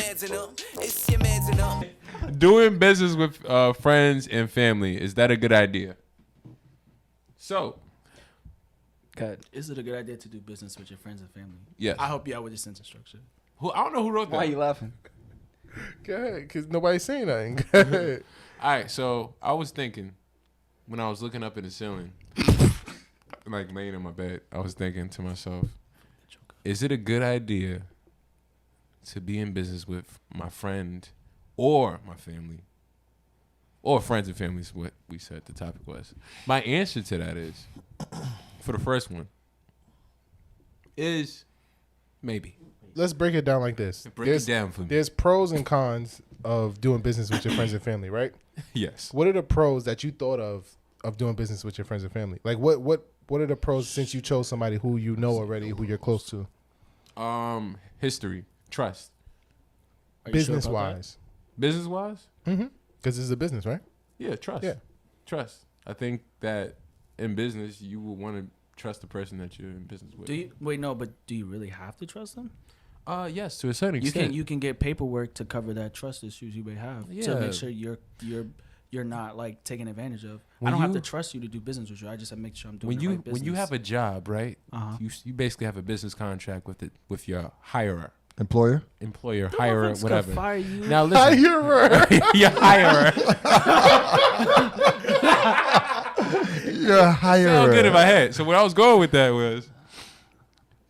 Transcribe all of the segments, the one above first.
Mans and them. It's Yah Mans and them. Doing business with friends and family, is that a good idea? So, Good. Is it a good idea to do business with your friends and family? yes. I hope you out with your sentence structure. I don't know who wrote that. Why are you laughing? Go ahead, because nobody's saying nothing. Go ahead. All right, so I was thinking when I was looking up at the ceiling, like laying in my bed, I was thinking to myself, is it a good idea to be in business with my friend or my family? Or friends and family is what we said the topic was. My answer to that is, for the first one, is maybe. Let's break it down like this. Break it down for me. There's pros and cons of doing business with your friends and family, right? Yes. What are the pros that you thought of doing business with your friends and family? Like what are the pros since you chose somebody who you know already, who you're close to? History, trust. Business wise. Business wise? Mm-hmm. Because this is a business, right? Yeah, trust. Yeah. Trust. I think that in business you would want to trust the person that you're in business with. Do you but do you really have to trust them? Yes, to a certain extent. You can get paperwork to cover that trust issues you may have to make sure you're not like taken advantage of. I don't have to trust you to do business with you. I just have to make sure I'm doing the right business. When you have a job, right? Uh-huh. You basically have a business contract with your hirer, Employer, hirer, whatever. Fire you. Now listen, your hirer. you're hired. Sound good in my head. So what I was going with that was,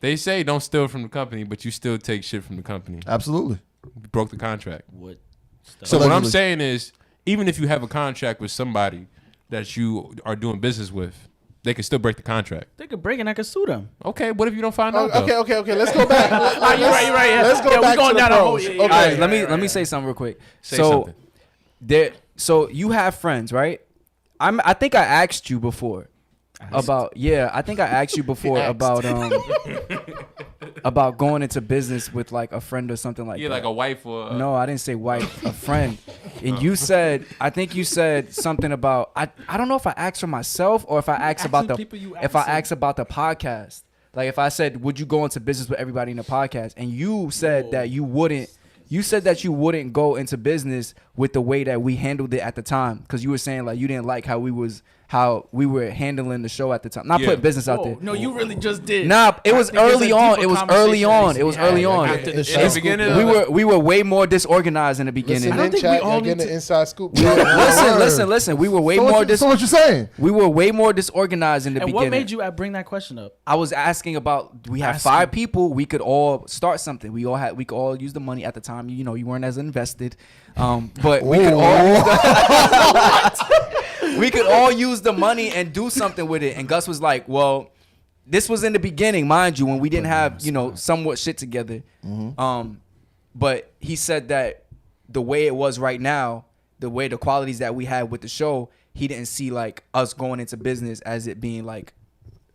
they say don't steal from the company, but you still take shit from the company. Absolutely. You broke the contract. What? So what I'm saying is, even if you have a contract with somebody that you are doing business with, they can still break the contract. They could break and I could sue them. Okay, what if you don't find out? Though? Okay. Let's go back. You're right. Yeah. Let's go back to the pros. All right, let me say something real quick. Say something. So you have friends, right? I think I asked you before about about going into business with like a friend or something like that. Yeah, like a wife or no, I didn't say wife, a friend. And you said, I think you said something about I don't know if I asked for myself or if I asked about the podcast. Like if I said, would you go into business with everybody in the podcast? And you said that you wouldn't. You said that you wouldn't go into business with the way that we handled it at the time, because you were saying like you didn't like how we were handling the show at the time. Not putting business out there. No, you really just did. Nah, it was early on. It was early on. After the show. In the beginning, we were way more disorganized in the beginning. Listen, in chat, you're getting the inside scoop. Listen. We were way more. So what you saying? We were way more disorganized in the beginning. What made you bring that question up? I was asking about. We have 5 people. We could all start something. We could all use the money at the time. You know, you weren't as invested, but we could all. We could all use the money and do something with it. And Gus was like, well, this was in the beginning, mind you, when we didn't have, somewhat shit together. Mm-hmm. But he said that the way it was right now, the qualities that we had with the show, he didn't see like us going into business as it being like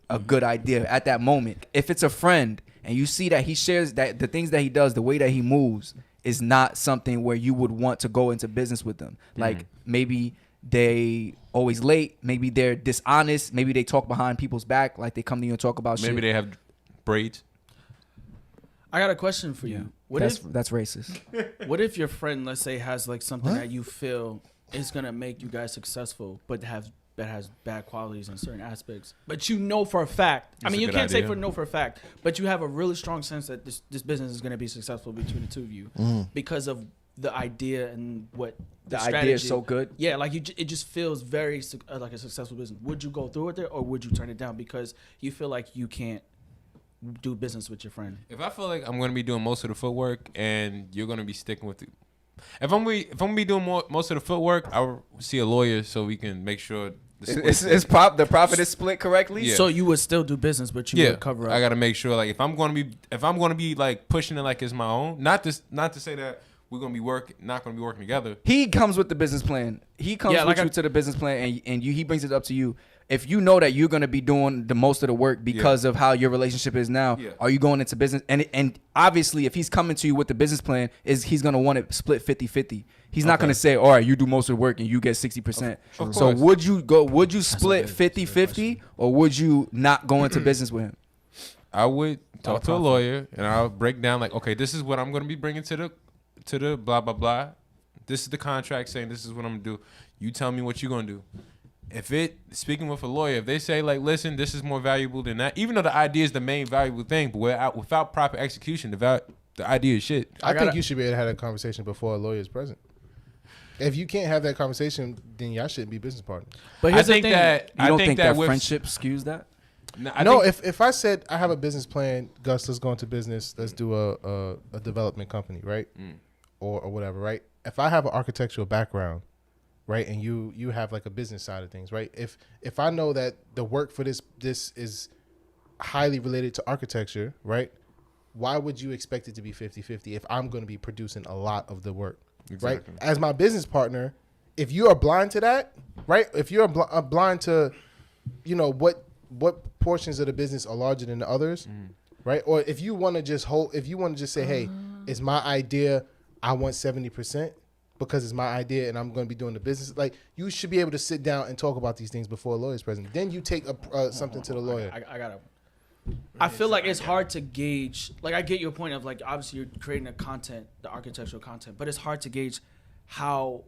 a good idea at that moment. If it's a friend and you see that he shares that the things that he does, the way that he moves is not something where you would want to go into business with them. Like maybe they always late. Maybe they're dishonest. Maybe they talk behind people's back. Like they come to you and talk about shit. maybe they have braids. I got a question for you. That's racist. What if your friend, let's say, has like something that you feel is gonna make you guys successful, but that has bad qualities in certain aspects, but you know for a fact. That's you can't idea. say for a fact, but you have a really strong sense that this business is gonna be successful between the two of you because of the idea and what the strategy idea is so good. Yeah, like it just feels very like a successful business. Would you go through with it or would you turn it down because you feel like you can't do business with your friend? If I feel like I'm going to be doing most of the footwork and you're going to be sticking with it, if I'm going to be doing most of the footwork, I'll see a lawyer so we can make sure the profit is split correctly. Yeah. So you would still do business, but you would cover up. I got to make sure like if I'm going to be like pushing it like it's my own, not to say that we're gonna be not gonna be working together. He comes with the business plan. He comes with you to the business plan, and he brings it up to you. If you know that you're gonna be doing the most of the work because of how your relationship is now, are you going into business? And obviously, if he's coming to you with the business plan, he's gonna want it split 50-50. He's not gonna say, all right, you do most of the work and you get 60%. So would you split 50-50 or would you not go into business with him? I would talk to a lawyer and I'll break down like, okay, this is what I'm gonna be bringing to to the blah blah blah. This is the contract saying this is what I'm gonna do. You tell me what you're gonna do. If it speaking with a lawyer, if they say like, listen, this is more valuable than that, even though the idea is the main valuable thing, but without proper execution, the idea is shit. I think you should be able to have that conversation before a lawyer is present. If you can't have that conversation, then y'all shouldn't be business partners. But I here's the think thing. that You don't think that with friendship skews that? No, if I said I have a business plan, Gus, let's go into business. Let's do a development company, right? Or whatever, right? If I have an architectural background, right, and you have like a business side of things, right? If I know that the work for this is highly related to architecture, right? Why would you expect it to be 50-50 if I'm going to be producing a lot of the work, Exactly. right? As my business partner, if you are blind to that, right? If you're blind to, you know, what portions of the business are larger than the others, right? Or if you want to just say, hey, it's my idea, I want 70% because it's my idea and I'm going to be doing the business. Like, you should be able to sit down and talk about these things before a lawyer's present. Then you take something to the lawyer. I feel like it's hard to gauge. Like, I get your point of like, obviously you're creating the architectural content, but it's hard to gauge how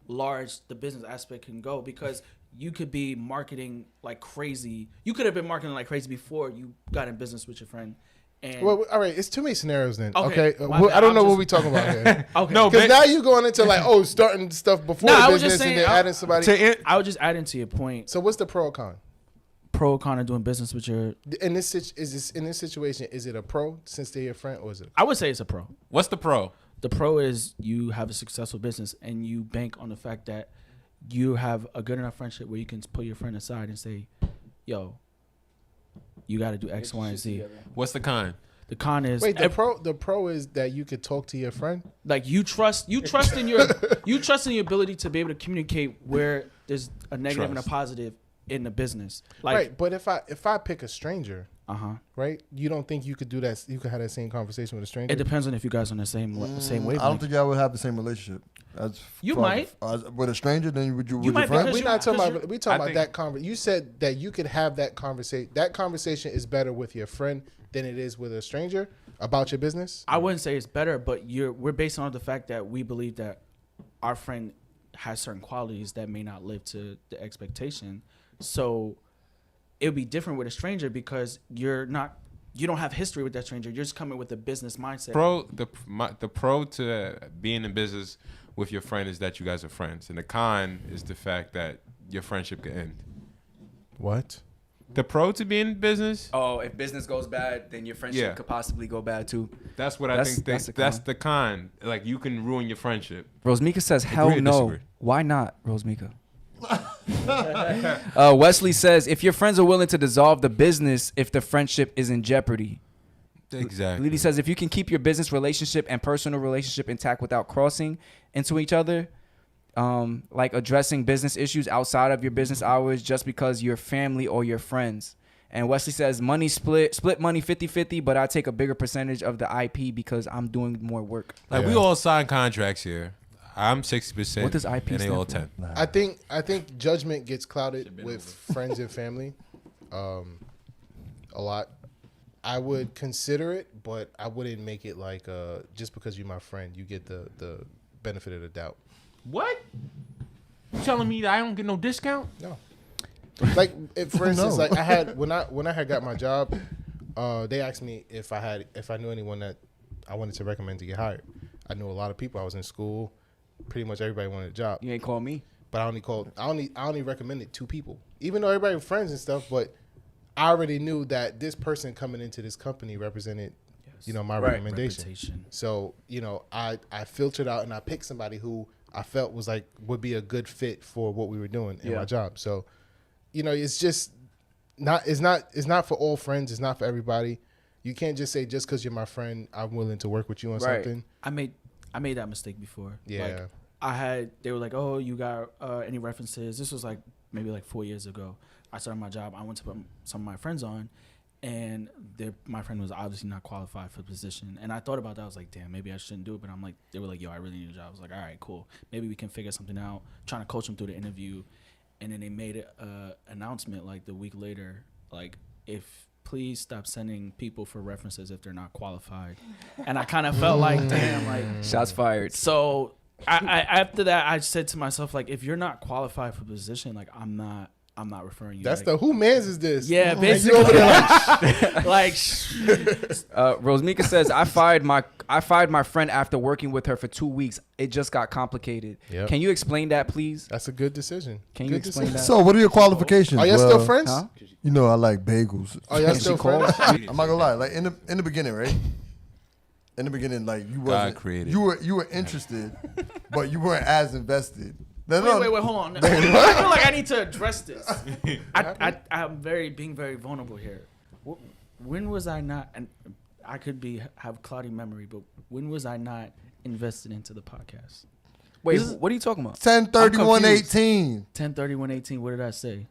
large the business aspect can go because you could be marketing like crazy. You could have been marketing like crazy before you got in business with your friend. And Well, all right, it's too many scenarios then. Okay, Okay, my bad. I don't know I'm what just- we're talking about here. okay. No, Because now you're going into like, starting stuff before No, I the was business just and saying, then adding somebody. I would just add into your point. So what's the pro or con? Pro or con of doing business with your. In this situation, is it a pro since they're your friend, or is it? I would say it's a pro. What's the pro? The pro is you have a successful business and you bank on the fact that you have a good enough friendship where you can put your friend aside and say, yo, you got to do X, Y, and Z. What's the con? The con is Wait, the pro is that you could talk to your friend. like you trust in your ability to be able to communicate where there's a negative and a positive in the business. Like, Right, but if I pick a stranger, right? You don't think you could do that? You could have that same conversation with a stranger. It depends on if you guys are on the same wavelength. I don't think y'all would have the same relationship. As You far might. as- with a stranger than with your might friend. because We're not talking because about. We talking I about that conversation. You said that you could have that conversation. That conversation is better with your friend than it is with a stranger about your business. I wouldn't say it's better, but we're based on the fact that we believe that our friend has certain qualities that may not live to the expectation. So it would be different with a stranger because you don't have history with that stranger. You're just coming with a business mindset. The pro to being in business with your friend is that you guys are friends, and the con is the fact that your friendship could end. What? The pro to being in business, Oh, if business goes bad, then your friendship Yeah. could possibly go bad too. that's what That's- I think. that's the That's con. the con. Like, you can ruin your friendship. Rosemika says, hell Agree or no. disagree? Why not, Rosemika? Wesley says, if your friends are willing to dissolve the business if the friendship is in jeopardy. Exactly. Lily says, if you can keep your business relationship and personal relationship intact without crossing into each other, like addressing business issues outside of your business hours just because you're family or your friends. And Wesley says, money split money 50-50, but I take a bigger percentage of the IP because I'm doing more work. Like, we Yeah. all sign contracts here. I'm 60%. What does IP and they stand all for? 10. I think judgment gets clouded with friends and family, a lot. I would consider it, but I wouldn't make it like just because you're my friend, you get the benefit of the doubt. What? You telling me that I don't get no discount? No. Like, for instance, No. like I had when I had got my job, they asked me if I knew anyone that I wanted to recommend to get hired. I knew a lot of people. I was in school. Pretty much everybody wanted a job, You ain't call me. but I only recommended 2 people. Even though everybody was friends and stuff, but I already knew that this person coming into this company represented, my recommendation. Reputation. So, I filtered out and I picked somebody who I felt would be a good fit for what we were doing in my job. So, it's just it's not for all friends. It's not for everybody. You can't just say, just because you're my friend, I'm willing to work with you on something. I made that mistake before. Yeah. Like, they were like, oh, you got any references? This was like maybe like 4 years ago. I started my job. I went to put some of my friends on, and my friend was obviously not qualified for the position. And I thought about that. I was like, damn, maybe I shouldn't do it. But I'm like, they were like, yo, I really need a job. I was like, all right, cool. Maybe we can figure something out. Trying to coach them through the interview. And then they made an announcement like the week later, like if please stop sending people for references if they're not qualified. And I kind of felt like, damn, like Shots fired. so. I after that, I said to myself, like, if you're not qualified for the position, like, I'm not referring you. That's like, the who man's is this? yeah, And basically. you over there like, Rosemika says, I fired my friend after working with her for 2 weeks. It just got complicated. Yep. Can you explain that, please? that's a good decision. Can you Good explain decision. that? So, what are your qualifications? Are y'all Well, still friends? Huh? You know, I like bagels. Are y'all still friends? I'm not gonna lie. Like in the beginning, right? In the beginning, like you wasn't. created. You were interested, but you weren't as invested. Wait, hold on. I feel like I need to address this. I'm being very vulnerable here. When was I not? And I could have cloudy memory, but when was I not invested into the podcast? Wait, This is- what are you talking about? 10/31/18. 10/31/18. What did I say?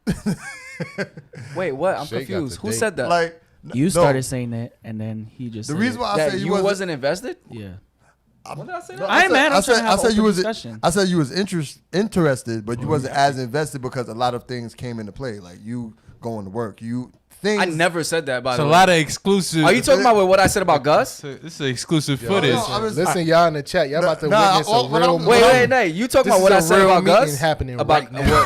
Wait, what? I'm Shay got confused. the Who date. said that? Like You no, started saying that, and then he just. The said reason it. why I that said you wasn't invested? Yeah. When did I say No, that? I ain't mad. I'm trying to have I said open you was. discussion. I said you was interested, but you wasn't as invested because a lot of things came into play, like you going to work. Things. I never said that, by It's the a way. lot of exclusive. Are you talking about what I said about Gus? This is exclusive Yo, footage. no, I was- Listen, y'all in the chat, y'all about to witness all- a what real. I'm- Wait. You talking This about what I is a said real about meeting Gus? happening About right now.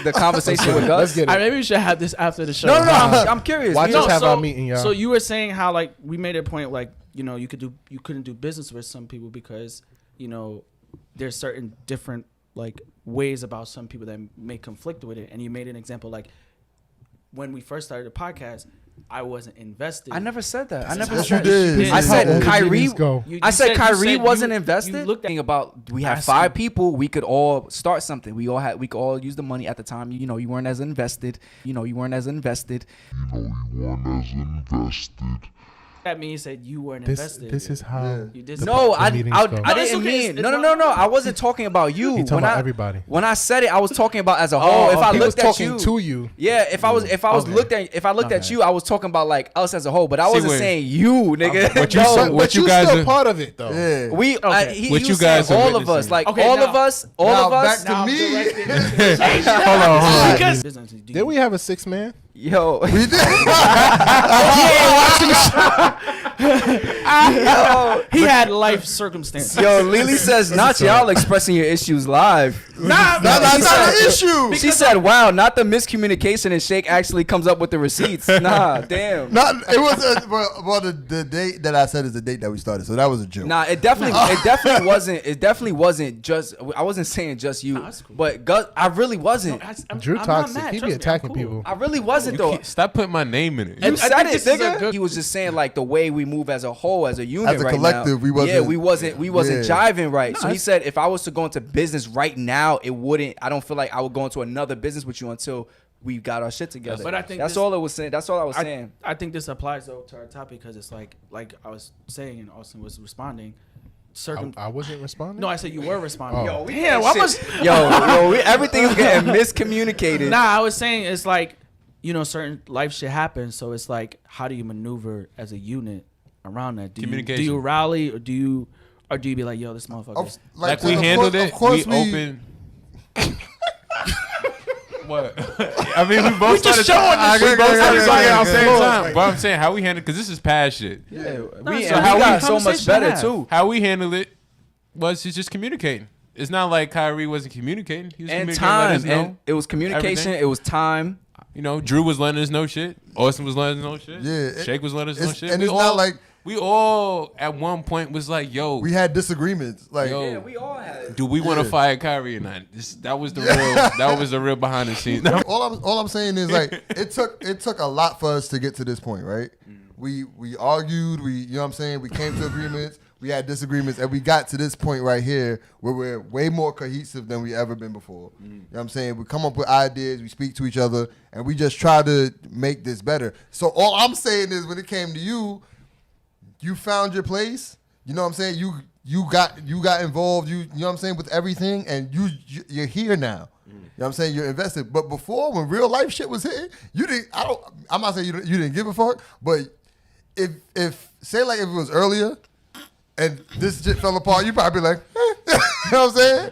the conversation with Let's Gus? get I it. maybe we should have this after the show. No, I'm curious. Watch We us don't- have our meeting, y'all. So you were saying how like we made a point like you couldn't do business with some people because there's certain different like ways about some people that may conflict with it, and you made an example like when we first started the podcast, I wasn't invested. I never said that. I never Yes, said you did. I This is how said old Kyrie. meetings go. I said you Kyrie wasn't you invested. looked at About we have Ask 5 him. people. We could all start something. We could all use the money at the time. You weren't as invested. You weren't as invested. that means you said you weren't This invested. is how. You did No, I meetings I, go. I No, it's didn't okay. mean. It's No. not- I wasn't talking about you. He talking about everybody. When I said it, I was talking about as a whole. If I he was looked at talking you, to you. yeah. If I was Okay. looked at you, I was talking about like us as a whole. But I wasn't wait. saying you, nigga. What you No. said- But you guys still are- part of it though. Yeah. We, Okay. he What was you saying guys are all of us, witnessing. like Okay, all now- of us, now of us. back to me. Hold on. Because Did we have a 6-man? Yo, We did. he had life circumstances. yo, Lily says, not y'all expressing your issues live. That's not an issue. She said, wow, not the miscommunication and Shake actually comes up with the receipts. Nah, damn. It was the date that I said is the date that we started, so that was a joke. Nah, it definitely wasn't just, I wasn't saying just you, that's cool. but Gus, I really wasn't. Drew I'm not toxic. mad. He Trust be me, I'm attacking cool. people. I really wasn't though. Stop putting my name in it. You I said think it, this is a nigga. good- He was just saying like the way we move as a whole, as a unit, As a right collective, now. we wasn't- Yeah, we wasn't Yeah. jiving right. So he said, if I was to go into business right now, it wouldn't. I don't feel like I would go into another business with you until we got our shit together. But I think that's this- all it was saying. That's all I was saying. I think this applies though to our topic because it's like I was saying and Austin was responding. I wasn't responding. No, I said you were responding. Oh. Damn, why was Everything's getting miscommunicated. Nah, I was saying it's like certain life shit happens, so it's like how do you maneuver as a unit around that? Do Communication. you rally or do you be like, yo, this motherfucker? Like we of handled course- it. Of course, we opened. What? I mean, we both just started showing this we shit. both started Yeah, talking yeah, at the yeah. same time. But I'm saying how we handled because this is past shit. Yeah, we got so much conversation better to have. too. How we handled it was just communicating. It's not like Kyrie wasn't communicating. He was And communicating, letting us time, know. and it was communication. everything. It was time. Drew was letting us know shit. Austin was letting us know shit. Yeah, Shake was letting us know it's- shit. and we it's all, not like- we all at one point was like, "Yo, we had disagreements. Like, Yo. we all had. do we want to Yeah. fire Kyrie or not?" That was the real. That was the real behind the scenes. all I'm saying is like it took a lot for us to get to this point, right? We argued, you know what I'm saying? We came to agreements, we had disagreements, and we got to this point right here where we're way more cohesive than we ever been before. You know what I'm saying? We come up with ideas, we speak to each other, and we just try to make this better. So all I'm saying is when it came to you, you found your place. You know what I'm saying? You got involved, you know what I'm saying, with everything, and you're here now. You know what I'm saying? You're invested. But before, when real life shit was hitting, I'm not saying you didn't give a fuck, but if say like if it was earlier and this shit fell apart, you probably be like, you know what I'm saying?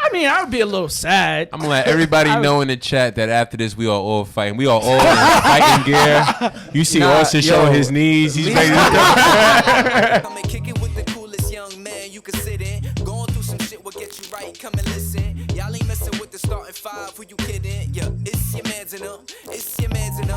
I mean, I would be a little sad. I'm gonna let everybody know in the chat that after this we are all fighting. We are all in fighting gear. You see Austin showing his knees. He's ready to Come and kick it with the coolest young man you can sit in. Going through some shit will get you right. Come and listen. Y'all ain't messing with the starting five. Who you kidding? Yeah, it's your mans and them. It's your mans and them.